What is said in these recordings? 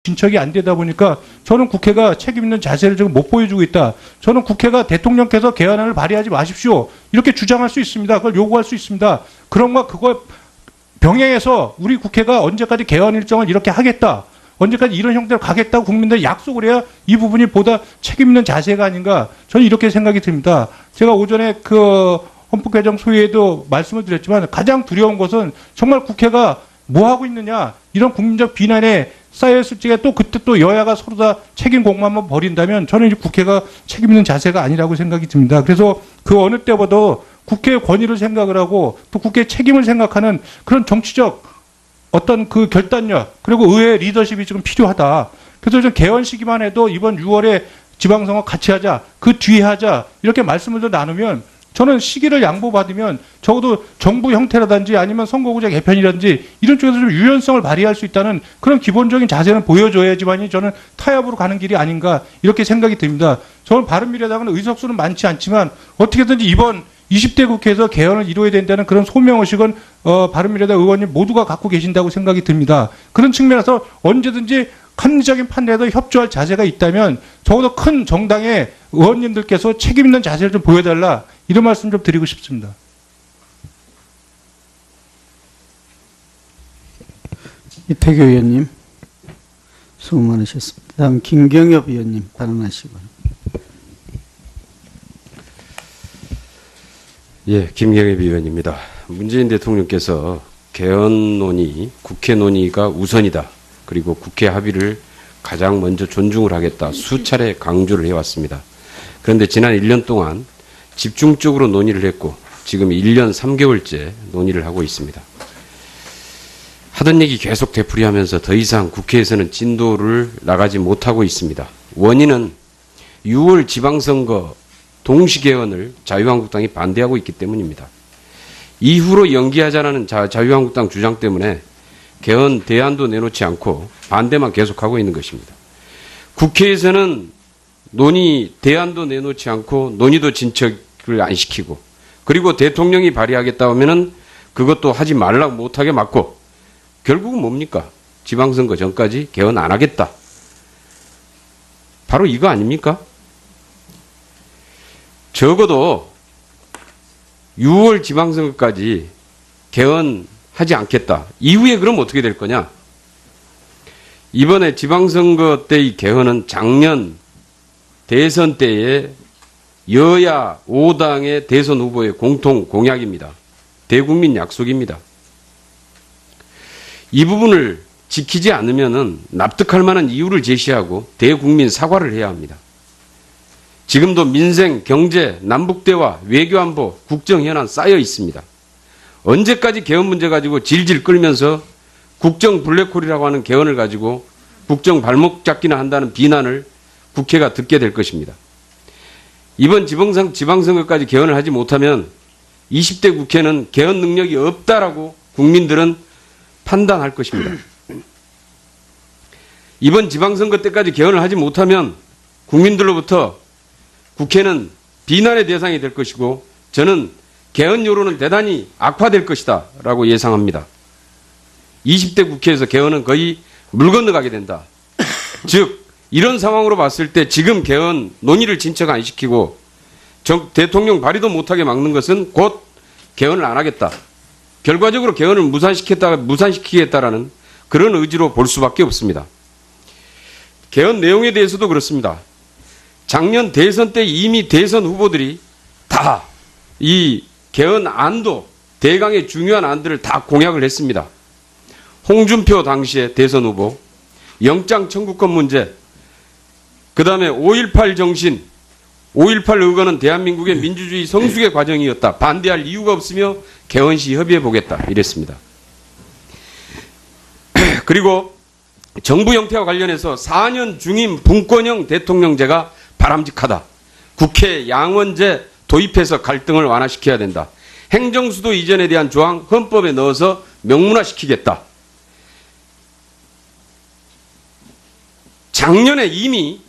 진척이 안 되다 보니까 저는 국회가 책임 있는 자세를 지금 못 보여주고 있다. 저는 국회가 대통령께서 개헌안을 발의하지 마십시오. 이렇게 주장할 수 있습니다. 그걸 요구할 수 있습니다. 그런 거 그거 병행해서 우리 국회가 언제까지 개헌 일정을 이렇게 하겠다. 언제까지 이런 형태로 가겠다고 국민들 약속을 해야 이 부분이 보다 책임 있는 자세가 아닌가. 저는 이렇게 생각이 듭니다. 제가 오전에 그 헌법 개정 소위에도 말씀을 드렸지만 가장 두려운 것은 정말 국회가 뭐 하고 있느냐 이런 국민적 비난에 쌓여있을 적에 또 그때 또 여야가 서로 다 책임 공방만 벌인다면 저는 이 국회가 책임 있는 자세가 아니라고 생각이 듭니다. 그래서 그 어느 때보다 국회의 권위를 생각을 하고 또 국회의 책임을 생각하는 그런 정치적 어떤 그 결단력 그리고 의회 리더십이 지금 필요하다. 그래서 좀 개헌 시기만 해도 이번 6월에 지방선거 같이 하자, 그 뒤에 하자 이렇게 말씀을 좀 나누면 저는 시기를 양보받으면 적어도 정부 형태라든지 아니면 선거구제 개편이라든지 이런 쪽에서 좀 유연성을 발휘할 수 있다는 그런 기본적인 자세는 보여줘야지만이 저는 타협으로 가는 길이 아닌가 이렇게 생각이 듭니다. 저는 바른미래당은 의석수는 많지 않지만 어떻게든지 이번 20대 국회에서 개헌을 이루어야 된다는 그런 소명의식은 바른미래당 의원님 모두가 갖고 계신다고 생각이 듭니다. 그런 측면에서 언제든지 합리적인 판단에도 협조할 자세가 있다면 적어도 큰 정당의 의원님들께서 책임 있는 자세를 좀 보여달라 이런 말씀 좀 드리고 싶습니다. 이태규 의원님 수고 많으셨습니다. 다음 김경엽 의원님 발언하시고. 예, 김경엽 의원입니다. 문재인 대통령께서 개헌 논의, 국회 논의가 우선이다. 그리고 국회 합의를 가장 먼저 존중을 하겠다. 수차례 강조를 해왔습니다. 그런데 지난 1년 동안 집중적으로 논의를 했고 지금 1년 3개월째 논의를 하고 있습니다. 하던 얘기 계속 되풀이하면서 더 이상 국회에서는 진도를 나가지 못하고 있습니다. 원인은 6월 지방선거 동시개헌을 자유한국당이 반대하고 있기 때문입니다. 이후로 연기하자라는 자유한국당 주장 때문에 개헌 대안도 내놓지 않고 반대만 계속하고 있는 것입니다. 국회에서는 논의 대안도 내놓지 않고 논의도 진척을 안 시키고 그리고 대통령이 발의하겠다 하면은 그것도 하지 말라고 못하게 막고 결국은 뭡니까? 지방선거 전까지 개헌 안 하겠다. 바로 이거 아닙니까? 적어도 6월 지방선거까지 개헌하지 않겠다. 이후에 그럼 어떻게 될 거냐? 이번에 지방선거 때의 개헌은 작년 대선 때의 여야 5당의 대선 후보의 공통 공약입니다. 대국민 약속입니다. 이 부분을 지키지 않으면은 납득할 만한 이유를 제시하고 대국민 사과를 해야 합니다. 지금도 민생, 경제, 남북대화, 외교안보, 국정현안 쌓여 있습니다. 언제까지 개헌 문제 가지고 질질 끌면서 국정 블랙홀이라고 하는 개헌을 가지고 국정 발목 잡기나 한다는 비난을 국회가 듣게 될 것입니다. 이번 지방선거까지 개헌을 하지 못하면 20대 국회는 개헌 능력이 없다라고 국민들은 판단할 것입니다. 이번 지방선거 때까지 개헌을 하지 못하면 국민들로부터 국회는 비난의 대상이 될 것이고 저는 개헌 여론은 대단히 악화될 것이다 라고 예상합니다. 20대 국회에서 개헌은 거의 물 건너가게 된다. 즉 이런 상황으로 봤을 때 지금 개헌 논의를 진척 안 시키고 대통령 발의도 못하게 막는 것은 곧 개헌을 안 하겠다. 결과적으로 개헌을 무산시키겠다라는 그런 의지로 볼 수밖에 없습니다. 개헌 내용에 대해서도 그렇습니다. 작년 대선 때 이미 대선 후보들이 다 이 개헌 안도 대강의 중요한 안들을 다 공약을 했습니다. 홍준표 당시의 대선 후보, 영장 청구권 문제, 그 다음에 5.18 정신, 5.18 의거는 대한민국의 민주주의 성숙의 과정이었다. 반대할 이유가 없으며 개헌 시 협의해보겠다. 이랬습니다. 그리고 정부 형태와 관련해서 4년 중임 분권형 대통령제가 바람직하다. 국회 양원제 도입해서 갈등을 완화시켜야 된다. 행정수도 이전에 대한 조항 헌법에 넣어서 명문화시키겠다. 작년에 이미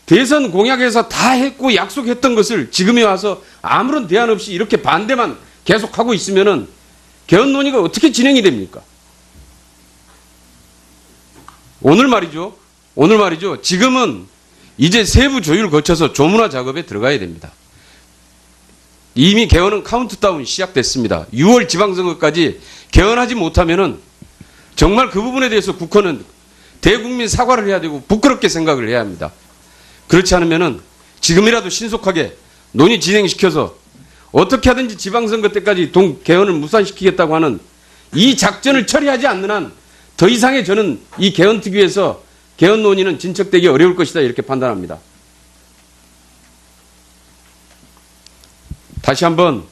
대선 공약에서 다 했고 약속했던 것을 지금에 와서 아무런 대안 없이 이렇게 반대만 계속하고 있으면은 개헌 논의가 어떻게 진행이 됩니까? 오늘 말이죠. 오늘 말이죠. 지금은 이제 세부 조율 거쳐서 조문화 작업에 들어가야 됩니다. 이미 개헌은 카운트다운 시작됐습니다. 6월 지방선거까지 개헌하지 못하면은 정말 그 부분에 대해서 국회는 대국민 사과를 해야 되고 부끄럽게 생각을 해야 합니다. 그렇지 않으면은 지금이라도 신속하게 논의 진행시켜서 어떻게 하든지 지방선거 때까지 개헌을 무산시키겠다고 하는 이 작전을 처리하지 않는 한 더 이상의 저는 이 개헌특위에서 개헌 논의는 진척되기 어려울 것이다 이렇게 판단합니다. 다시 한번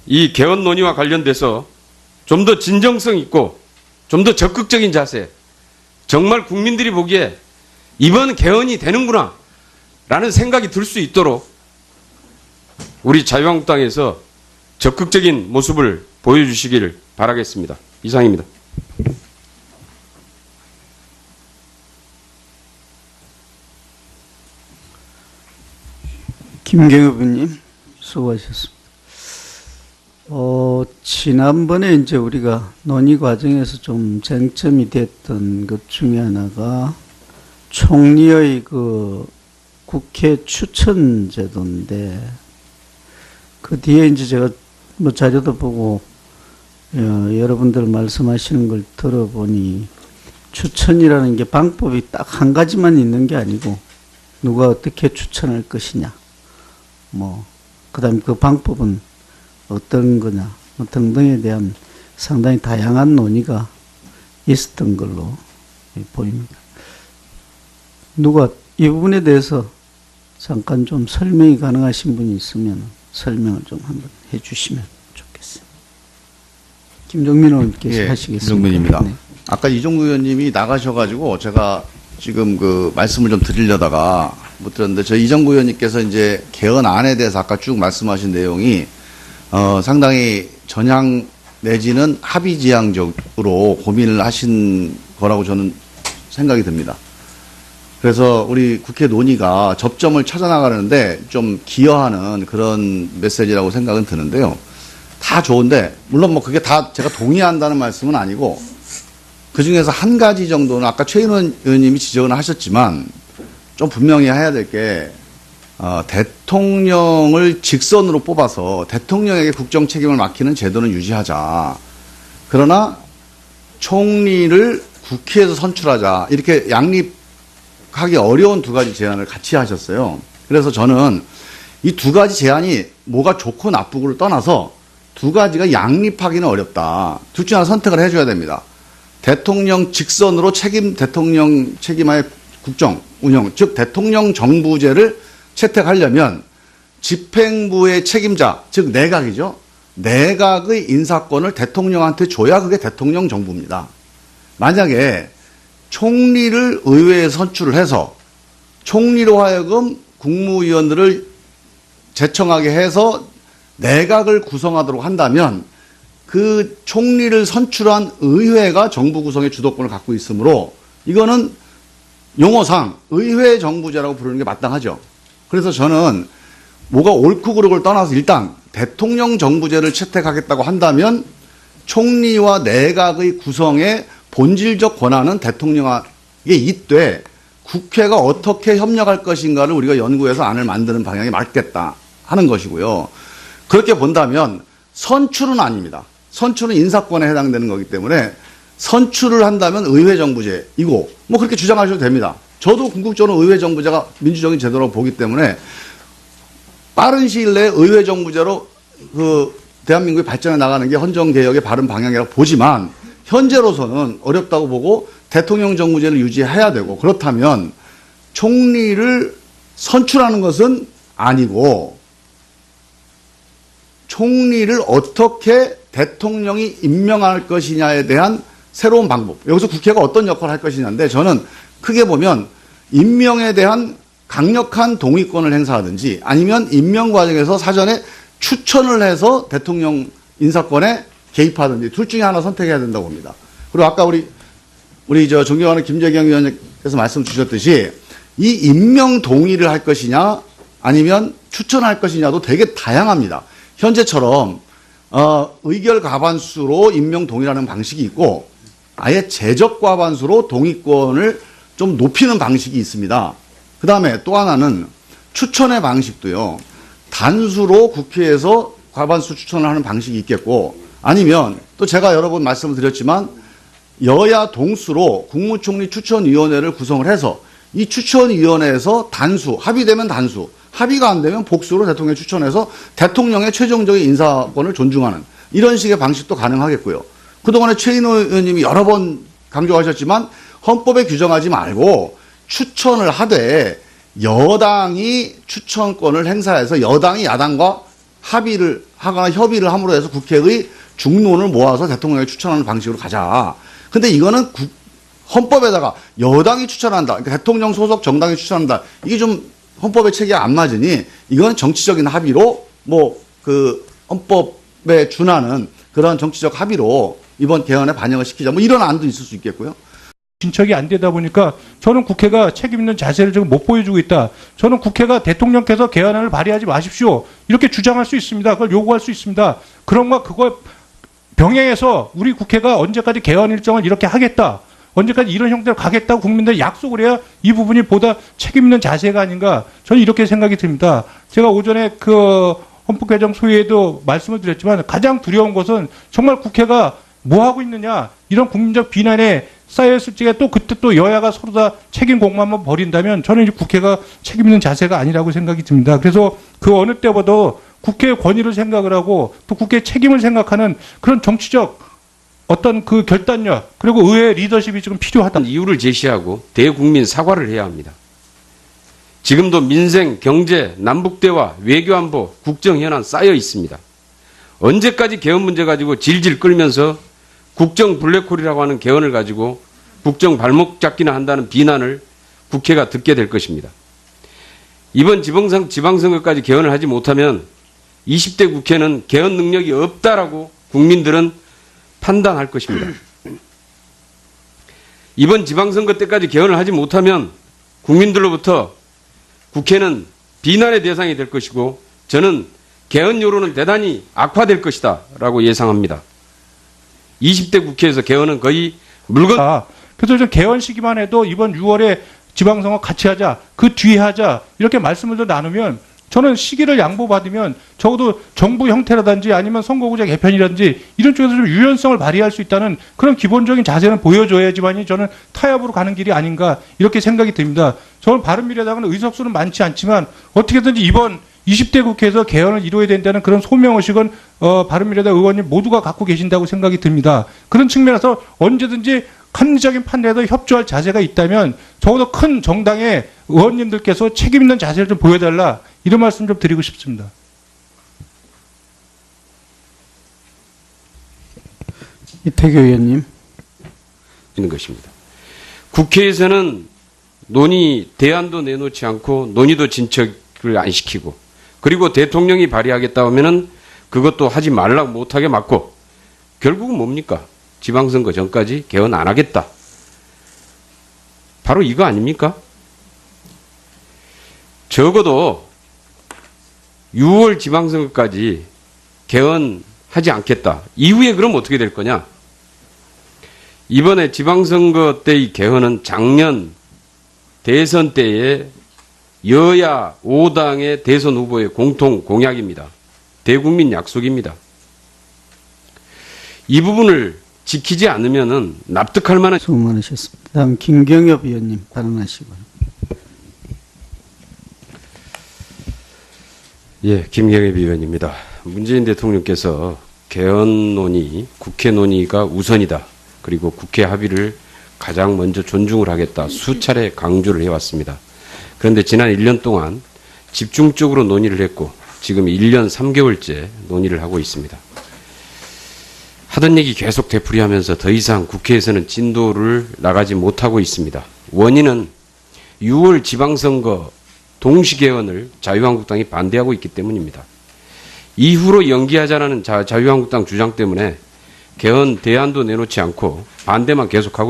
이 개헌 논의와 관련돼서 좀 더 진정성 있고 좀 더 적극적인 자세, 정말 국민들이 보기에 이번 개헌이 되는구나 라는 생각이 들 수 있도록 우리 자유한국당에서 적극적인 모습을 보여주시기를 바라겠습니다. 이상입니다. 김경엽 의원님, 수고하셨습니다. 지난번에 이제 우리가 논의 과정에서 좀 쟁점이 됐던 것 중에 하나가 총리의 그 국회 추천 제도인데, 그 뒤에 이제 제가 뭐 자료도 보고 여러분들 말씀하시는 걸 들어보니 추천이라는 게 방법이 딱 한 가지만 있는 게 아니고 누가 어떻게 추천할 것이냐, 그다음 그 방법은 어떤 거냐, 등등에 대한 상당히 다양한 논의가 있었던 걸로 보입니다. 누가 이 부분에 대해서 잠깐 좀 설명이 가능하신 분이 있으면 설명을 좀 한번 해주시면 좋겠습니다. 김종민 의원께서 하시겠습니다. 김종민입니다. 네. 아까 이종구 의원님이 나가셔가지고 제가 지금 그 말씀을 좀 드리려다가 못 들었는데, 저 이종구 의원님께서 이제 개헌안에 대해서 아까 쭉 말씀하신 내용이 상당히 전향 내지는 합의지향적으로 고민을 하신 거라고 저는 생각이 듭니다. 그래서 우리 국회 논의가 접점을 찾아나가는데 좀 기여하는 그런 메시지라고 생각은 드는데요. 다 좋은데, 물론 뭐 그게 다 제가 동의한다는 말씀은 아니고, 그 중에서 한 가지 정도는 아까 최인원 의원님이 지적을 하셨지만 좀 분명히 해야 될 게, 대통령을 직선으로 뽑아서 대통령에게 국정 책임을 맡기는 제도는 유지하자. 그러나 총리를 국회에서 선출하자. 이렇게 양립하기 어려운 두 가지 제안을 같이 하셨어요. 그래서 저는 이 두 가지 제안이 뭐가 좋고 나쁘고를 떠나서 두 가지가 양립하기는 어렵다. 둘 중 하나 선택을 해줘야 됩니다. 대통령 직선으로 대통령 책임하에 국정 운영, 즉 대통령 정부제를 채택하려면 집행부의 책임자, 즉 내각이죠. 내각의 인사권을 대통령한테 줘야 그게 대통령 정부입니다. 만약에 총리를 의회에 선출을 해서 총리로 하여금 국무위원들을 제청하게 해서 내각을 구성하도록 한다면 그 총리를 선출한 의회가 정부 구성의 주도권을 갖고 있으므로 이거는 용어상 의회 정부제라고 부르는 게 마땅하죠. 그래서 저는 뭐가 옳고 그르고를 떠나서 일단 대통령 정부제를 채택하겠다고 한다면 총리와 내각의 구성의 본질적 권한은 대통령에게 있되 국회가 어떻게 협력할 것인가를 우리가 연구해서 안을 만드는 방향이 맞겠다 하는 것이고요. 그렇게 본다면 선출은 아닙니다. 선출은 인사권에 해당되는 거기 때문에 선출을 한다면 의회 정부제이고 뭐 그렇게 주장하셔도 됩니다. 저도 궁극적으로 의회 정부제가 민주적인 제도라고 보기 때문에 빠른 시일 내에 의회 정부제로 그 대한민국이 발전해 나가는 게 헌정개혁의 바른 방향이라고 보지만 현재로서는 어렵다고 보고 대통령 정부제를 유지해야 되고, 그렇다면 총리를 선출하는 것은 아니고 총리를 어떻게 대통령이 임명할 것이냐에 대한 새로운 방법, 여기서 국회가 어떤 역할을 할 것이냐인데, 저는 크게 보면 임명에 대한 강력한 동의권을 행사하든지 아니면 임명 과정에서 사전에 추천을 해서 대통령 인사권에 개입하든지 둘 중에 하나 선택해야 된다고 봅니다. 그리고 아까 우리 존경하는 김재경 의원님께서 말씀 주셨듯이 이 임명 동의를 할 것이냐 아니면 추천할 것이냐도 되게 다양합니다. 현재처럼 의결 과반수로 임명 동의라는 방식이 있고 아예 제적 과반수로 동의권을 좀 높이는 방식이 있습니다. 그 다음에 또 하나는 추천의 방식도요. 단수로 국회에서 과반수 추천을 하는 방식이 있겠고, 아니면 또 제가 여러 번 말씀을 드렸지만 여야 동수로 국무총리 추천위원회를 구성을 해서 이 추천위원회에서 단수, 합의되면 단수, 합의가 안 되면 복수로 대통령이 추천해서 대통령의 최종적인 인사권을 존중하는 이런 식의 방식도 가능하겠고요. 그동안에 최인호 의원님이 여러 번 강조하셨지만 헌법에 규정하지 말고 추천을 하되 여당이 추천권을 행사해서 여당이 야당과 합의를 하거나 협의를 함으로 해서 국회의 중론을 모아서 대통령이 추천하는 방식으로 가자. 근데 이거는 헌법에다가 여당이 추천한다. 그러니까 대통령 소속 정당이 추천한다. 이게 좀 헌법의 체계에 안 맞으니 이건 정치적인 합의로 헌법에 준하는 그런 정치적 합의로 이번 개헌에 반영을 시키자. 뭐 이런 안도 있을 수 있겠고요. 진척이 안 되다 보니까 저는 국회가 책임 있는 자세를 지금 못 보여주고 있다. 저는 국회가 대통령께서 개헌안을 발의하지 마십시오. 이렇게 주장할 수 있습니다. 그걸 요구할 수 있습니다. 그런가 그거 병행해서 우리 국회가 언제까지 개헌 일정을 이렇게 하겠다. 언제까지 이런 형태로 가겠다고 국민들 약속을 해야 이 부분이 보다 책임 있는 자세가 아닌가. 저는 이렇게 생각이 듭니다. 제가 오전에 헌법 개정 소위에도 말씀을 드렸지만 가장 두려운 것은 정말 국회가 뭐 하고 있느냐 이런 국민적 비난에 쌓여있을 적에 또 그때 또 여야가 서로 다 책임 공방만 벌인다면 저는 이제 국회가 책임 있는 자세가 아니라고 생각이 듭니다. 그래서 그 어느 때보다도 국회의 권위를 생각을 하고 또 국회의 책임을 생각하는 그런 정치적 어떤 그 결단력 그리고 의회 리더십이 지금 필요하다. 이유를 제시하고 대국민 사과를 해야 합니다. 지금도 민생, 경제, 남북대화, 외교안보, 국정현안 쌓여 있습니다. 언제까지 개헌 문제 가지고 질질 끌면서 국정 블랙홀이라고 하는 개헌을 가지고 국정 발목 잡기나 한다는 비난을 국회가 듣게 될 것입니다. 이번 지방선거까지 개헌을 하지 못하면 20대 국회는 개헌 능력이 없다라고 국민들은 판단할 것입니다. 이번 지방선거 때까지 개헌을 하지 못하면 국민들로부터 국회는 비난의 대상이 될 것이고 저는 개헌 여론은 대단히 악화될 것이다 라고 예상합니다. 20대 국회에서 개헌은 거의 그래서 저 개헌 시기만 해도 이번 6월에 지방선거 같이 하자, 그 뒤에 하자 이렇게 말씀을 더 나누면 저는 시기를 양보받으면 적어도 정부 형태라든지 아니면 선거구제 개편이라든지 이런 쪽에서 좀 유연성을 발휘할 수 있다는 그런 기본적인 자세는 보여줘야지만이 저는 타협으로 가는 길이 아닌가 이렇게 생각이 듭니다. 저는 바른미래당은 의석수는 많지 않지만 어떻게든지 이번 20대 국회에서 개헌을 이루어야 된다는 그런 소명의식은 바른미래당 의원님 모두가 갖고 계신다고 생각이 듭니다. 그런 측면에서 언제든지 합리적인 판단에도 협조할 자세가 있다면 적어도 큰 정당의 의원님들께서 책임 있는 자세를 좀 보여달라 이런 말씀 좀 드리고 싶습니다. 이태규 의원님. 있는 것입니다. 국회에서는 대안도 내놓지 않고 논의도 진척을 안 시키고 그리고 대통령이 발의하겠다 하면은 그것도 하지 말라고 못하게 막고 결국은 뭡니까? 지방선거 전까지 개헌 안 하겠다. 바로 이거 아닙니까? 적어도 6월 지방선거까지 개헌하지 않겠다. 이후에 그럼 어떻게 될 거냐? 이번에 지방선거 때의 개헌은 작년 대선 때의 여야 5당의 대선 후보의 공통 공약입니다. 대국민 약속입니다. 이 부분을 지키지 않으면은 납득할 만한. 수고 많으셨습니다. 다음 김경엽 의원님 발언하시고. 예, 김경엽 의원입니다. 문재인 대통령께서 개헌 논의, 국회 논의가 우선이다. 그리고 국회 합의를 가장 먼저 존중을 하겠다. 수차례 강조를 해왔습니다. 그런데 지난 1년 동안 집중적으로 논의를 했고 지금 1년 3개월째 논의를 하고 있습니다. 하던 얘기 계속 되풀이하면서 더 이상 국회에서는 진도를 나가지 못하고 있습니다. 원인은 6월 지방선거 동시개헌을 자유한국당이 반대하고 있기 때문입니다. 이후로 연기하자라는 자유한국당 주장 때문에 개헌 대안도 내놓지 않고 반대만 계속하고 있습니다.